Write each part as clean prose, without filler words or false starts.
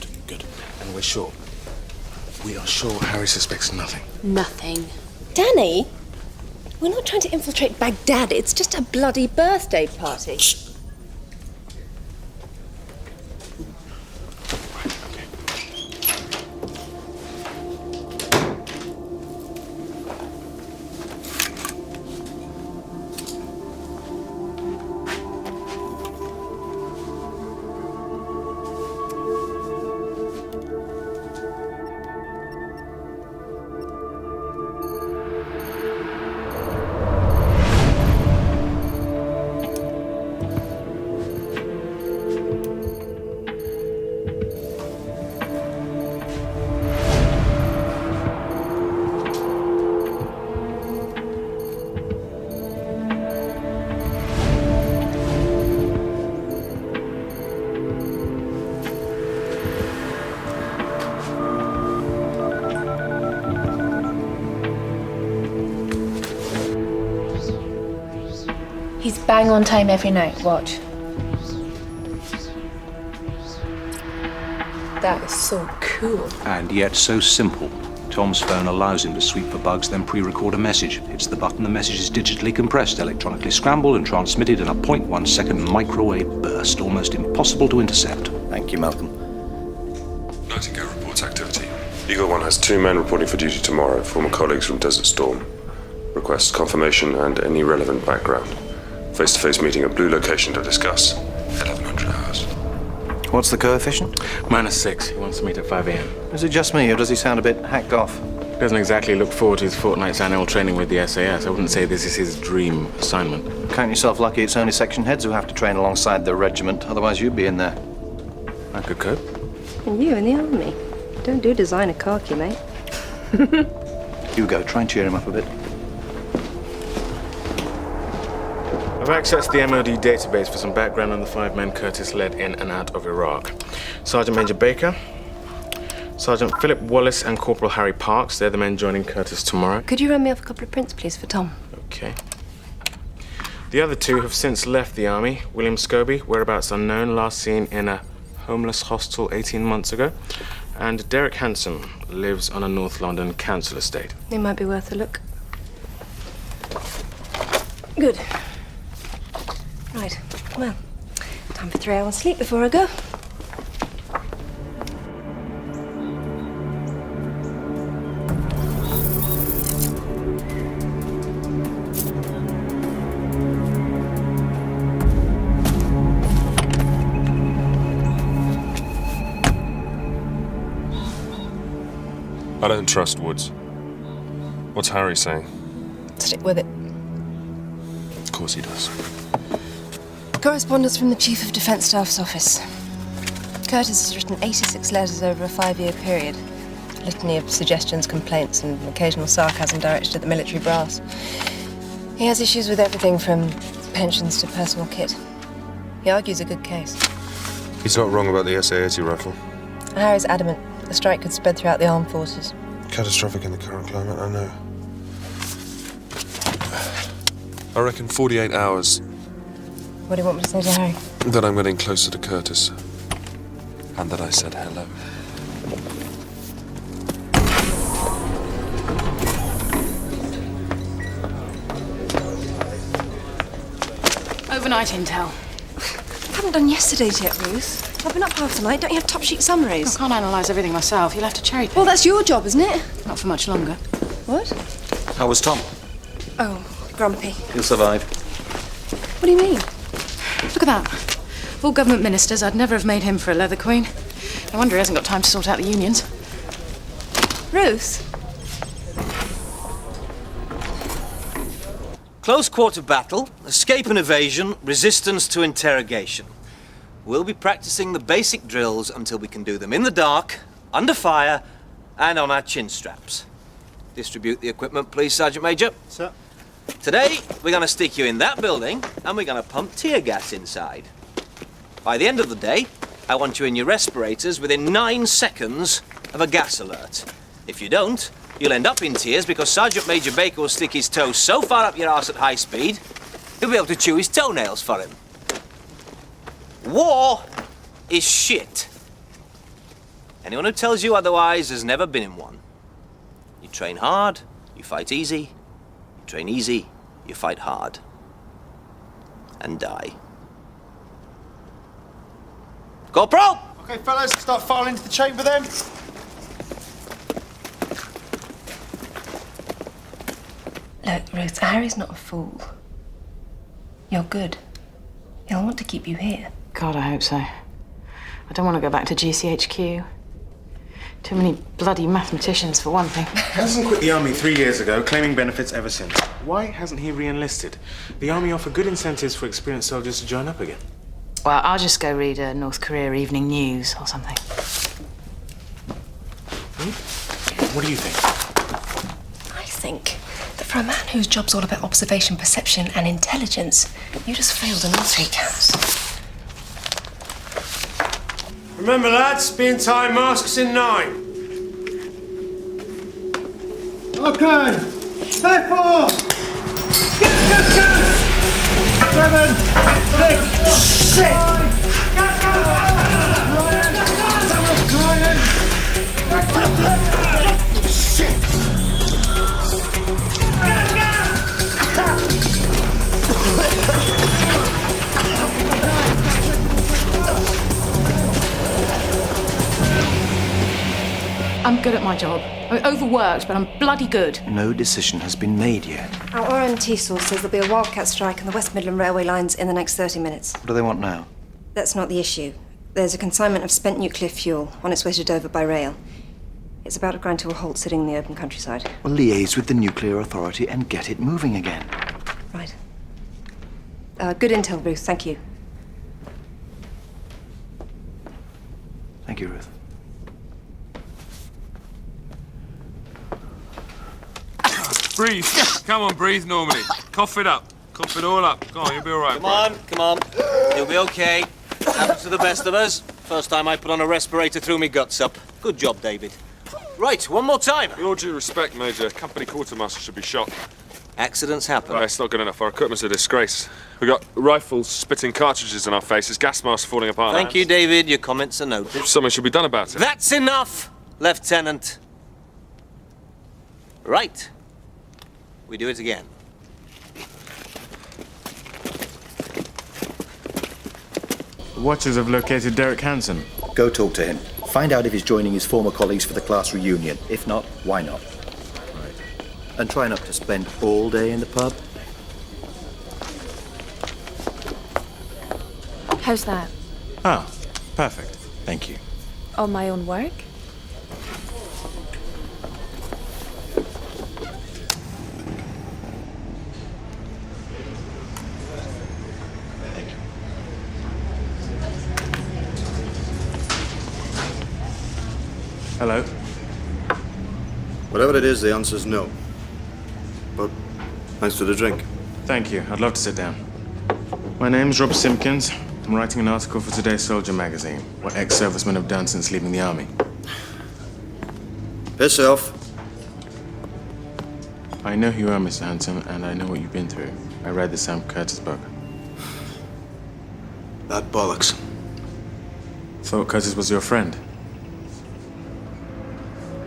good, good. And we're sure. We are sure Harry suspects nothing. Nothing. Danny, we're not trying to infiltrate Baghdad. It's just a bloody birthday party. He's bang on time every night, watch. That is so cool. And yet so simple. Tom's phone allows him to sweep for bugs, then pre-record a message. Hits the button, the message is digitally compressed, electronically scrambled and transmitted in a 0.1 second microwave burst, almost impossible to intercept. Thank you, Malcolm. Nightingale reports activity. Eagle 1 has 2 men reporting for duty tomorrow, former colleagues from Desert Storm. Requests confirmation and any relevant background. Face-to-face meeting at Blue location to discuss. 1100 hours. What's the coefficient? -6. He wants to meet at 5 a.m. Is it just me, or does he sound a bit hacked off? Doesn't exactly look forward to his fortnight's annual training with the SAS. I wouldn't say this is his dream assignment. Count yourself lucky it's only section heads who have to train alongside the regiment. Otherwise, you'd be in there. I could cope. And you in the army. Don't do designer khaki, mate. Hugo, try and cheer him up a bit. I've accessed the MOD database for some background on the 5 men Curtis led in and out of Iraq. Sergeant Major Baker, Sergeant Philip Wallace and Corporal Harry Parks. They're the men joining Curtis tomorrow. Could you run me off a couple of prints, please, for Tom? Okay. The other 2 have since left the army. William Scobie, whereabouts unknown, last seen in a homeless hostel 18 months ago. And Derek Hanson lives on a North London council estate. It might be worth a look. Good. Right, well, time for 3 hours sleep before I go. I don't trust Woods. What's Harry saying? Stick with it. Of course he does. Correspondence from the Chief of Defence Staff's office. Curtis has written 86 letters over a 5-year period. A litany of suggestions, complaints, and occasional sarcasm directed at the military brass. He has issues with everything from pensions to personal kit. He argues a good case. He's not wrong about the SA-80 rifle. Harry's adamant a strike could spread throughout the armed forces. Catastrophic in the current climate, I know. I reckon 48 hours. What do you want me to say to Harry? That I'm getting closer to Curtis. And that I said hello. Overnight intel. I haven't done yesterday's yet, Ruth. I've been up half the night. Don't you have top-sheet summaries? I can't analyse everything myself. You'll have to cherry pick. Well, that's your job, isn't it? Not for much longer. What? How was Tom? Oh, grumpy. He'll survive. What do you mean? Look at that. Of all government ministers, I'd never have made him for a leather queen. No wonder he hasn't got time to sort out the unions. Ruth? Close quarter battle, escape and evasion, resistance to interrogation. We'll be practicing the basic drills until we can do them in the dark, under fire, and on our chin straps. Distribute the equipment, please, Sergeant Major. Sir. Today, we're going to stick you in that building, and we're going to pump tear gas inside. By the end of the day, I want you in your respirators within 9 seconds of a gas alert. If you don't, you'll end up in tears because Sergeant Major Baker will stick his toe so far up your arse at high speed, he'll be able to chew his toenails for him. War is shit. Anyone who tells you otherwise has never been in one. You train hard, you fight easy. You train easy, you fight hard. And die. Corporal! Okay, fellas, start filing into the chamber then. Look, Ruth, Harry's not a fool. You're good. He'll want to keep you here. God, I hope so. I don't want to go back to GCHQ. Too many bloody mathematicians, for one thing. Hansen quit the army 3 years ago, claiming benefits ever since. Why hasn't he re-enlisted? The army offer good incentives for experienced soldiers to join up again. Well, I'll just go read North Korea Evening News or something. What do you think? I think that for a man whose job's all about observation, perception, and intelligence, you just failed on all 3 counts. Remember, lads, be in time, masks in 9. Okay, step 4. Go. 7, 6, I'm good at my job. I'm overworked, but I'm bloody good. No decision has been made yet. Our RMT source says there'll be a wildcat strike on the West Midland Railway lines in the next 30 minutes. What do they want now? That's not the issue. There's a consignment of spent nuclear fuel on its way to Dover by rail. It's about to grind to a halt sitting in the open countryside. Well, liaise with the nuclear authority and get it moving again. Right. Good intel, Ruth. Thank you. Thank you, Ruth. Breathe. Come on, breathe normally. Cough it up. Cough it all up. Come on, you'll be all right. Come on. You'll be okay. Happens to the best of us. First time I put on a respirator threw me guts up. Good job, David. Right, one more time. With all due respect, Major, company quartermaster should be shot. Accidents happen. Well, it's not good enough. Our equipment's a disgrace. We've got rifles spitting cartridges in our faces, gas masks falling apart. Thank you, David. Your comments are noted. Something should be done about it. That's enough, Lieutenant. Right. We do it again. The Watchers have located Derek Hansen. Go talk to him. Find out if he's joining his former colleagues for the class reunion. If not, why not? Right. And try not to spend all day in the pub. How's that? Ah, perfect. Thank you. On my own work? Hello. Whatever it is, the answer's no. But thanks for the drink. Thank you. I'd love to sit down. My name's Rob Simpkins. I'm writing an article for today's Soldier magazine. What ex-servicemen have done since leaving the army. Piss off. I know who you are, Mr. Hansen, and I know what you've been through. I read the Sam Curtis book. That bollocks. Thought Curtis was your friend.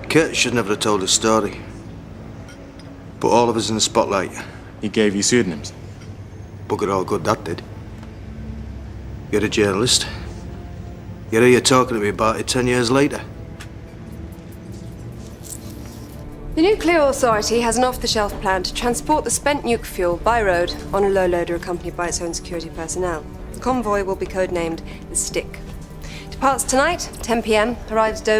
Kurt should never have told his story. Put all of us in the spotlight. He gave you pseudonyms. Bugger all good that did. You're a journalist. You're here talking to me about it 10 years later. The Nuclear Authority has an off-the-shelf plan to transport the spent nuke fuel by road on a low loader accompanied by its own security personnel. The convoy will be codenamed the Stick. Departs tonight, 10 p.m., arrives Dover.